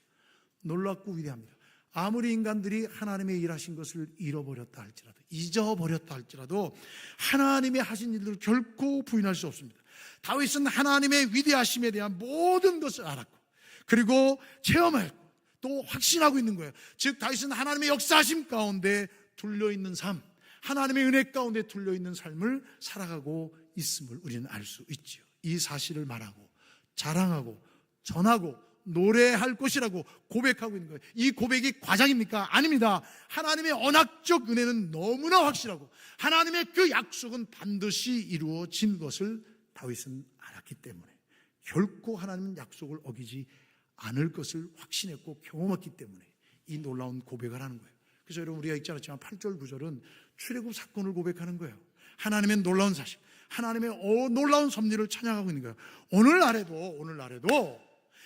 놀랍고 위대합니다. 아무리 인간들이 하나님의 일하신 것을 잃어버렸다 할지라도, 잊어버렸다 할지라도 하나님의 하신 일들을 결코 부인할 수 없습니다. 다윗은 하나님의 위대하심에 대한 모든 것을 알았고, 그리고 체험했고, 또 확신하고 있는 거예요. 즉 다윗은 하나님의 역사하심 가운데 둘려있는 삶, 하나님의 은혜 가운데 둘려있는 삶을 살아가고 있음을 우리는 알 수 있지요. 이 사실을 말하고 자랑하고 전하고 노래할 것이라고 고백하고 있는 거예요. 이 고백이 과장입니까? 아닙니다. 하나님의 언약적 은혜는 너무나 확실하고 하나님의 그 약속은 반드시 이루어진 것을 다윗은 알았기 때문에 결코 하나님은 약속을 어기지 않을 것을 확신했고 경험했기 때문에 이 놀라운 고백을 하는 거예요. 그래서 여러분, 우리가 읽지 않았지만 8절 9절은 출애굽 사건을 고백하는 거예요. 하나님의 놀라운 사실, 하나님의 놀라운 섭리를 찬양하고 있는 거예요. 오늘날에도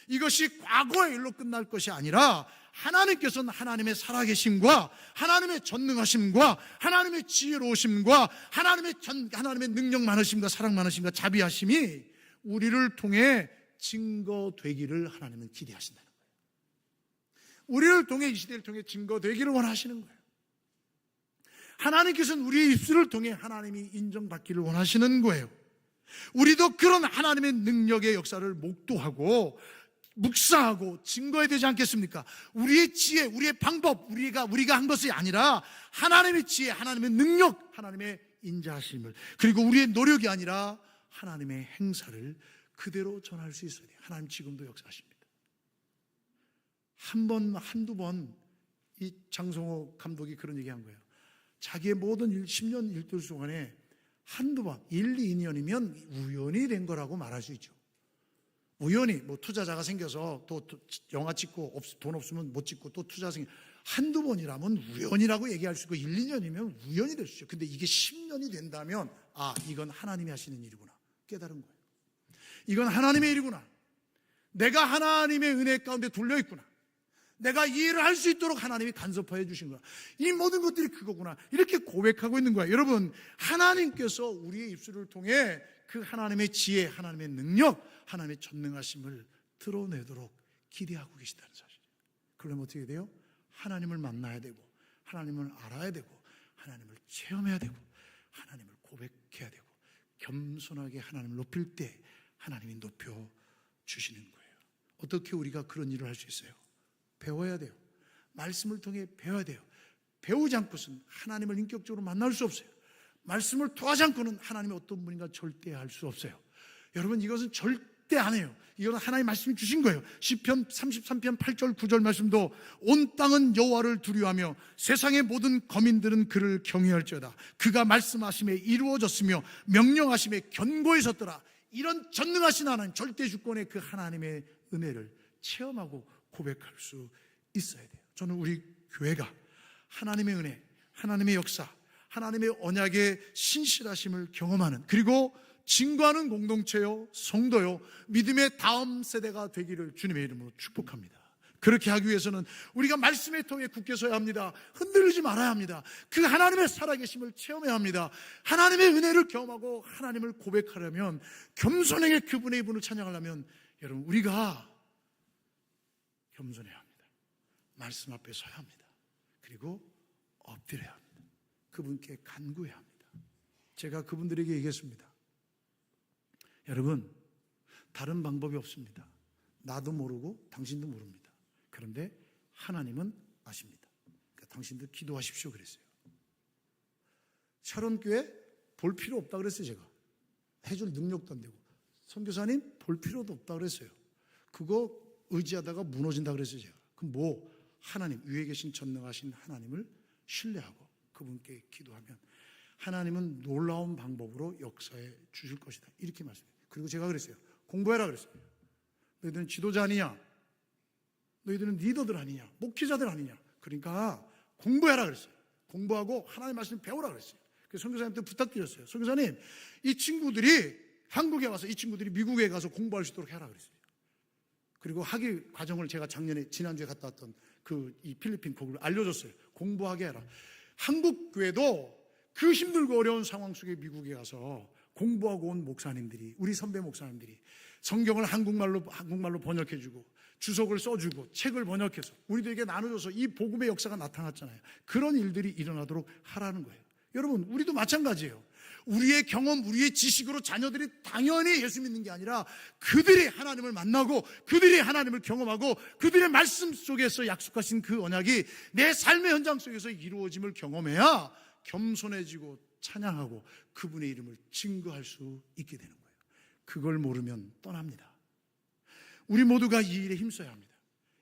이것이 과거의 일로 끝날 것이 아니라 하나님께서는 하나님의 살아계심과 하나님의 전능하심과 하나님의 지혜로우심과 하나님의 능력 많으심과 사랑 많으심과 자비하심이 우리를 통해 증거되기를 하나님은 기대하신다는 거예요. 우리를 통해, 이 시대를 통해 증거되기를 원하시는 거예요. 하나님께서는 우리의 입술을 통해 하나님이 인정받기를 원하시는 거예요. 우리도 그런 하나님의 능력의 역사를 목도하고 묵상하고 증거해야 되지 않겠습니까? 우리의 지혜, 우리의 방법, 우리가 한 것이 아니라 하나님의 지혜, 하나님의 능력, 하나님의 인자하심을, 그리고 우리의 노력이 아니라 하나님의 행사를 그대로 전할 수 있어야 돼요. 하나님 지금도 역사하십니다. 한두 번 이 장성호 감독이 그런 얘기한 거예요. 자기의 모든 10년 일들 동안에 한두 번, 1, 2년이면 우연이 된 거라고 말할 수 있죠. 우연히 투자자가 생겨서 또 영화 찍고 돈 없으면 못 찍고 또 투자 생겨, 한두 번이라면 우연이라고 얘기할 수 있고 1, 2년이면 우연이 될 수 있죠. 근데 이게 10년이 된다면 이건 하나님이 하시는 일이구나 깨달은 거예요. 이건 하나님의 일이구나. 내가 하나님의 은혜 가운데 둘려 있구나. 내가 이 일을 할 수 있도록 하나님이 간섭하여 주신 거야. 이 모든 것들이 그거구나. 이렇게 고백하고 있는 거야. 여러분, 하나님께서 우리의 입술을 통해 그 하나님의 지혜, 하나님의 능력, 하나님의 전능하심을 드러내도록 기대하고 계시다는 사실이에요. 그러면 어떻게 돼요? 하나님을 만나야 되고, 하나님을 알아야 되고, 하나님을 체험해야 되고, 하나님을 고백해야 되고, 겸손하게 하나님을 높일 때 하나님이 높여주시는 거예요. 어떻게 우리가 그런 일을 할 수 있어요? 배워야 돼요. 말씀을 통해 배워야 돼요. 배우지 않고서는 하나님을 인격적으로 만날 수 없어요. 말씀을 통하지 않고는 하나님이 어떤 분인가 절대 알 수 없어요. 여러분, 이것은 절대 안 해요. 이건 하나님의 말씀이 주신 거예요. 시편 33편 8절 9절 말씀도 온 땅은 여호와를 두려워하며 세상의 모든 거민들은 그를 경외할지어다. 그가 말씀하심에 이루어졌으며 명령하심에 견고해졌더라. 이런 전능하신 하나님, 절대 주권의 그 하나님의 은혜를 체험하고 고백할 수 있어야 돼요. 저는 우리 교회가 하나님의 은혜, 하나님의 역사, 하나님의 언약의 신실하심을 경험하는, 그리고 증거하는 공동체요, 성도요, 믿음의 다음 세대가 되기를 주님의 이름으로 축복합니다. 그렇게 하기 위해서는 우리가 말씀의 통에 굳게 서야 합니다. 흔들리지 말아야 합니다. 그 하나님의 살아계심을 체험해야 합니다. 하나님의 은혜를 경험하고 하나님을 고백하려면, 겸손하게 그분의 이분을 찬양하려면, 여러분, 우리가 겸손해야 합니다. 말씀 앞에 서야 합니다. 그리고 엎드려야 합니다. 그분께 간구해야 합니다. 제가 그분들에게 얘기했습니다. 여러분, 다른 방법이 없습니다. 나도 모르고 당신도 모릅니다. 그런데 하나님은 아십니다. 그러니까 당신들 기도하십시오 그랬어요. 샤론교회 볼 필요 없다 그랬어요. 제가 해줄 능력도 안 되고, 선교사님 볼 필요도 없다 그랬어요. 그거 의지하다가 무너진다 그랬어요. 제가 그럼 뭐, 하나님, 위에 계신 전능하신 하나님을 신뢰하고 그분께 기도하면 하나님은 놀라운 방법으로 역사해 주실 것이다, 이렇게 말씀해요. 그리고 제가 그랬어요. 공부해라 그랬어요. 너희들은 지도자 아니냐? 너희들은 리더들 아니냐? 목회자들 아니냐? 그러니까 공부해라 그랬어요. 공부하고 하나님의 말씀 배우라 그랬어요. 그래서 선교사님한테 부탁드렸어요. 선교사님, 이 친구들이 한국에 와서, 이 친구들이 미국에 가서 공부할 수 있도록 해라 그랬어요. 그리고 학위 과정을 제가 지난주에 갔다 왔던 이 필리핀 거기를 알려줬어요. 공부하게 해라. 한국 교회도 그 힘들고 어려운 상황 속에 미국에 가서 공부하고 온 목사님들이, 우리 선배 목사님들이 성경을 한국말로 번역해주고 주석을 써주고 책을 번역해서 우리들에게 나눠줘서 이 복음의 역사가 나타났잖아요. 그런 일들이 일어나도록 하라는 거예요. 여러분, 우리도 마찬가지예요. 우리의 경험, 우리의 지식으로 자녀들이 당연히 예수 믿는 게 아니라 그들이 하나님을 만나고 그들이 하나님을 경험하고 그들의 말씀 속에서 약속하신 그 언약이 내 삶의 현장 속에서 이루어짐을 경험해야 겸손해지고 찬양하고 그분의 이름을 증거할 수 있게 되는 거예요. 그걸 모르면 떠납니다. 우리 모두가 이 일에 힘써야 합니다.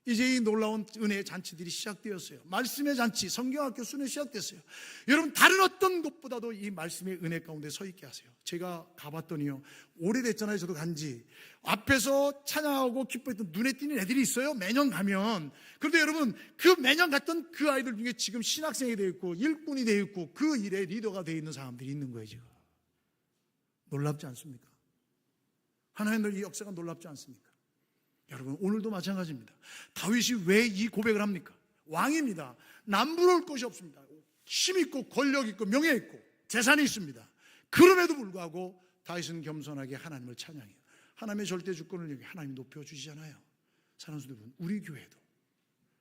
이제 이 놀라운 은혜의 잔치들이 시작되었어요. 말씀의 잔치, 성경학교 수련이 시작됐어요. 여러분, 다른 어떤 것보다도 이 말씀의 은혜 가운데 서 있게 하세요. 제가 가봤더니요, 오래됐잖아요. 저도 간지. 앞에서 찬양하고 기뻐했던 눈에 띄는 애들이 있어요. 매년 가면. 그런데 여러분, 그 매년 갔던 그 아이들 중에 지금 신학생이 되어 있고 일꾼이 되어 있고 그 일에 리더가 되어 있는 사람들이 있는 거예요. 지금 놀랍지 않습니까? 하나님의 이 역사가 놀랍지 않습니까? 여러분, 오늘도 마찬가지입니다. 다윗이 왜 이 고백을 합니까? 왕입니다. 남부러울 것이 없습니다. 힘 있고 권력 있고 명예 있고 재산이 있습니다. 그럼에도 불구하고 다윗은 겸손하게 하나님을 찬양해요. 하나님의 절대 주권을 여기 하나님이 높여주시잖아요. 사랑하는 여러분, 우리 교회도,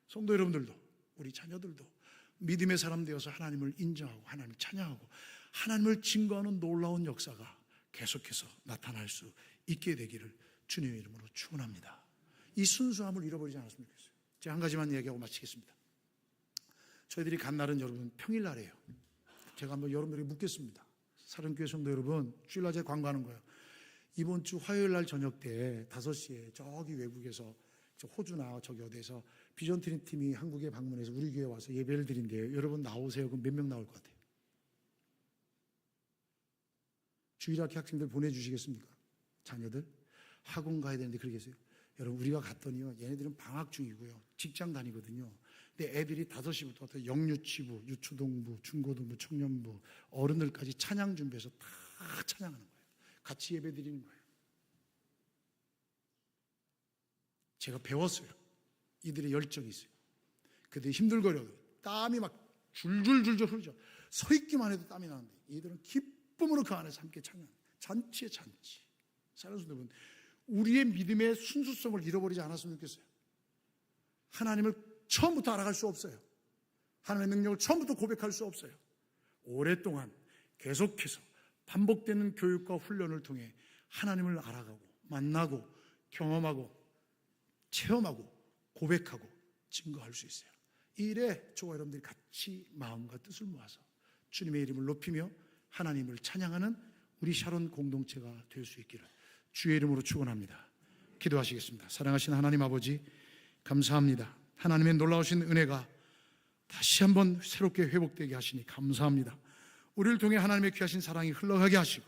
성도 여러분들도, 우리 자녀들도 믿음의 사람 되어서 하나님을 인정하고 하나님을 찬양하고 하나님을 증거하는 놀라운 역사가 계속해서 나타날 수 있게 되기를 주님의 이름으로 축원합니다. 이 순수함을 잃어버리지 않았으면 좋겠어요. 제가 한 가지만 얘기하고 마치겠습니다. 저희들이 간 날은 여러분 평일날이에요. 제가 한번 여러분들에게 묻겠습니다. 사랑교회 성도 여러분, 주일날 제가 광고하는 거예요. 이번 주 화요일날 저녁 때 5시에 저기 외국에서, 저 호주나 저기 어디에서 비전 트림 팀이 한국에 방문해서 우리 교회 와서 예배를 드린대요. 여러분 나오세요. 그럼 몇 명 나올 것 같아요? 주일학교 학생들 보내주시겠습니까? 자녀들? 학원 가야 되는데 그러겠어요? 여러분, 우리가 갔더니요, 얘네들은 방학 중이고요, 직장 다니거든요. 근데 애들이 5시부터 영유치부, 유초동부, 중고등부, 청년부, 어른들까지 찬양 준비해서 다 찬양하는 거예요. 같이 예배 드리는 거예요. 제가 배웠어요. 이들의 열정이 있어요. 그들이 힘들거려도 땀이 막 줄줄줄줄 흐르죠. 서 있기만 해도 땀이 나는데 이들은 기쁨으로 그 안에서 함께 찬양해요. 잔치의 잔치. 사랑하는 여러분, 우리의 믿음의 순수성을 잃어버리지 않았으면 좋겠어요. 하나님을 처음부터 알아갈 수 없어요. 하나님의 능력을 처음부터 고백할 수 없어요. 오랫동안 계속해서 반복되는 교육과 훈련을 통해 하나님을 알아가고 만나고 경험하고 체험하고 고백하고 증거할 수 있어요. 이 일에 저와 여러분들이 같이 마음과 뜻을 모아서 주님의 이름을 높이며 하나님을 찬양하는 우리 샤론 공동체가 될 수 있기를 주의 이름으로 축원합니다. 기도하시겠습니다. 사랑하신 하나님 아버지, 감사합니다. 하나님의 놀라우신 은혜가 다시 한번 새롭게 회복되게 하시니 감사합니다. 우리를 통해 하나님의 귀하신 사랑이 흘러가게 하시고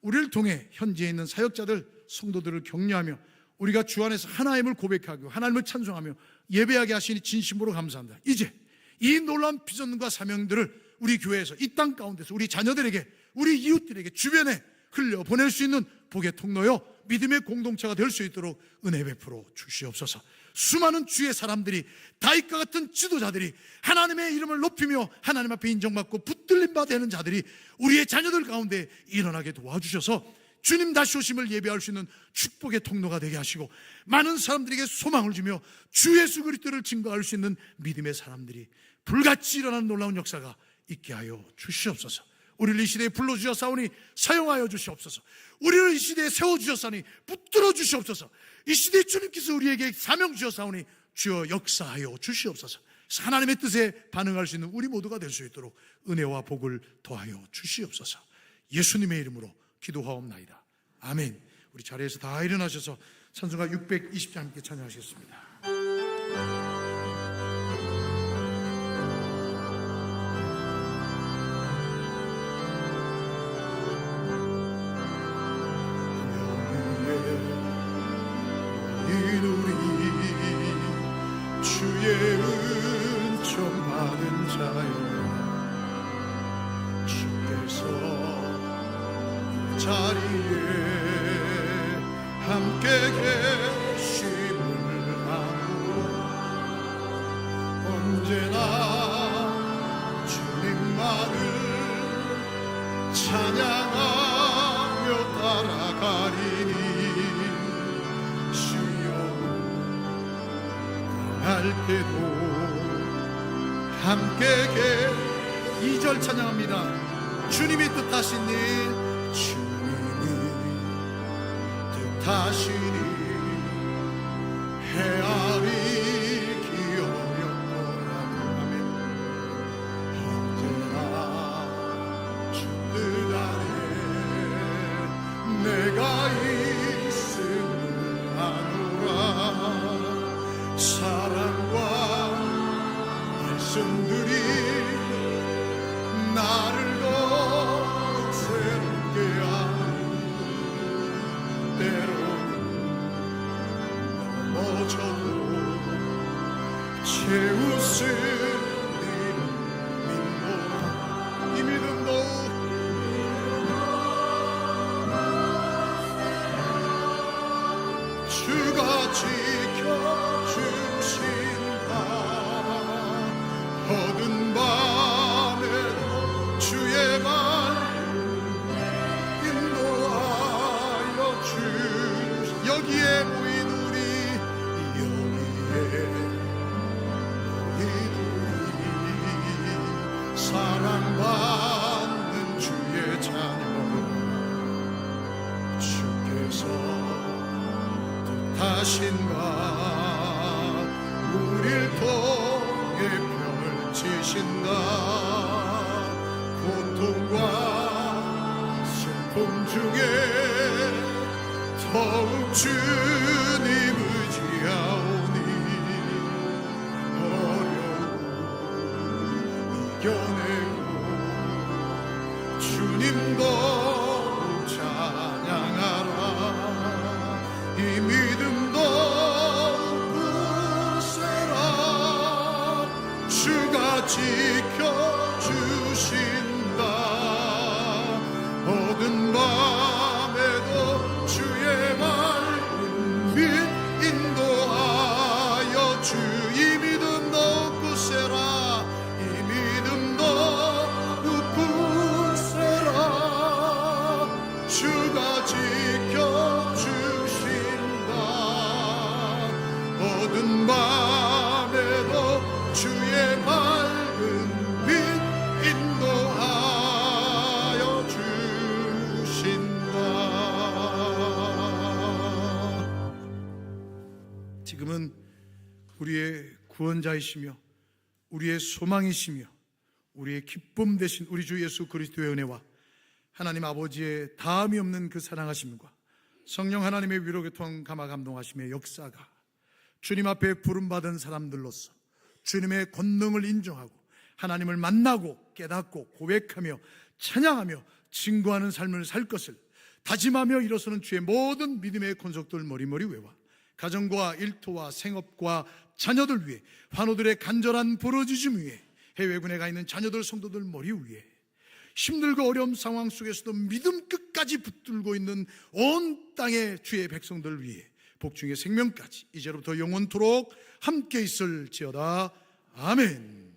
우리를 통해 현지에 있는 사역자들, 성도들을 격려하며 우리가 주 안에서 하나님을 고백하고 하나님을 찬송하며 예배하게 하시니 진심으로 감사합니다. 이제 이 놀라운 비전과 사명들을 우리 교회에서, 이 땅 가운데서 우리 자녀들에게, 우리 이웃들에게, 주변에 흘려보낼 수 있는 복의 통로요 믿음의 공동체가 될 수 있도록 은혜 베풀어 주시옵소서. 수많은 주의 사람들이 다윗과 같은 지도자들이 하나님의 이름을 높이며 하나님 앞에 인정받고 붙들림 바 되는 자들이 우리의 자녀들 가운데 일어나게 도와주셔서 주님 다시 오심을 예배할 수 있는 축복의 통로가 되게 하시고 많은 사람들에게 소망을 주며 주 예수 그리스도를 증거할 수 있는 믿음의 사람들이 불같이 일어나는 놀라운 역사가 있게 하여 주시옵소서. 우리를 이 시대에 불러주셨사오니 사용하여 주시옵소서. 우리를 이 시대에 세워주셨사오니 붙들어 주시옵소서. 이 시대에 주님께서 우리에게 사명 주셨사오니 주여 역사하여 주시옵소서. 하나님의 뜻에 반응할 수 있는 우리 모두가 될 수 있도록 은혜와 복을 더하여 주시옵소서. 예수님의 이름으로 기도하옵나이다. 아멘. 우리 자리에서 다 일어나셔서 찬송가 620장 함께 찬양하시겠습니다. 주의 은총 받은 자여 주께서 자리에 함께 계심을 알고 언제나 주님만을 찬양하며 따라가리니 할 때도 함께 2절 찬양합니다. 주님이 뜻하신 일 주님이 뜻하신 일 헤아리 기어렸노라. 언제나 주 뜻 안에 내가 있음을 아노라. 사랑과 말씀들이 나를 더 새롭게 하니 때로는 넘어져도 채우신 이름 믿고 이 믿음도 주가 지켜주신다. 어두운 밤에도 주의 말씀 인도하여 여기에 모인 우리 사랑받는 주의 자녀 주께서 뜻하신 바 우릴 통해 펼치신다. 고통과 슬픔 중에 더욱 주님 의지하오니 어려움 이겨내고 주님도 찬양하라. 이 믿음도 굳세라. 주가 지켜주신다. 어두운 밤에도 주의 맑은 빛 인도하여 주 이 믿음도 굳세라. 이 믿음도 굳세라. 주가 지켜주신다. 어두운 밤에도 주의 밝은 빛 인도하여 주신다. 지금은 우리의 구원자이시며 우리의 소망이시며 우리의 기쁨 되신 우리 주 예수 그리스도의 은혜와 하나님 아버지의 다함이 없는 그 사랑하심과 성령 하나님의 위로교통 감화 감동하심의 역사가 주님 앞에 부름받은 사람들로서 주님의 권능을 인정하고 하나님을 만나고 깨닫고 고백하며 찬양하며 증거하는 삶을 살 것을 다짐하며 일어서는 주의 모든 믿음의 권속들 머리머리 외와 가정과 일터와 생업과 자녀들 위해 환우들의 간절한 부르짖음 위에 해외군에 가 있는 자녀들 성도들 머리 위에 힘들고 어려운 상황 속에서도 믿음 끝까지 붙들고 있는 온 땅의 주의 백성들 위해 복중의 생명까지 이제로부터 영원토록 함께 있을지어다. 아멘.